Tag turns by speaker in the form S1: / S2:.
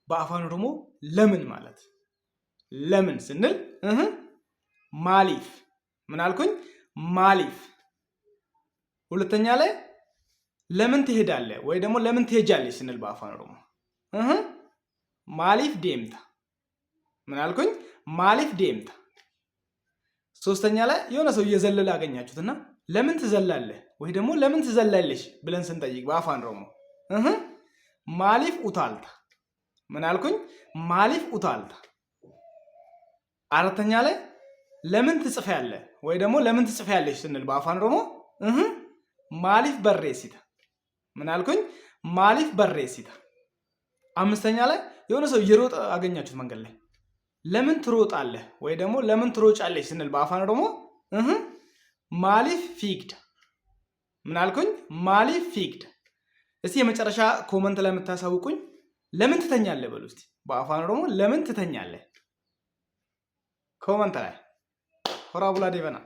S1: በአፋን ኦሮሞ ለምን ማለት ለምን ስንል ማሊፍ ምን አልኩኝ ማሊፍ ሁለተኛ ላይ ለምን ትሄዳለህ ወይ ደግሞ ለምን ትሄጃለሽ ስንል በአፋን ኦሮሞ ማሊፍ ዴምታ ምን አልኩኝ ማሊፍ ዴምታ ሶስተኛ ላይ የሆነ ሰው እየዘለለ አገኛችሁትና ለምን ትዘላለህ ወይ ደግሞ ለምን ትዘላለሽ ብለን ስንጠይቅ በአፋን ኦሮሞ ማሊፍ ኡታልታ ምን አልኩኝ ማሊፍ ኡታልታ አራተኛ ላይ ለምን ትጽፋለህ ወይ ደግሞ ለምን ትጽፋለሽ ስንል በአፋን ኦሮሞ ማሊፍ በሬሲታ ምን አልኩኝ ማሊፍ በሬሲታ አምስተኛ ላይ የሆነ ሰው እየሮጠ አገኛችሁት መንገድ ላይ ለምን ትሮጣለህ ወይ ደግሞ ለምን ትሮጫለሽ ስንል በአፋን ኦሮሞ ማሊፍ ፊግድ ምን አልኩኝ ማሊፍ ፊግድ እስቲ የመጨረሻ ኮመንት ላይ የምታሳውቁኝ ለምን ትተኛለህ በሉ እስቲ በአፋን ኦሮሞ ለምን ትተኛለህ ኮመንት ላይ ሆራ ቡላ ዴበና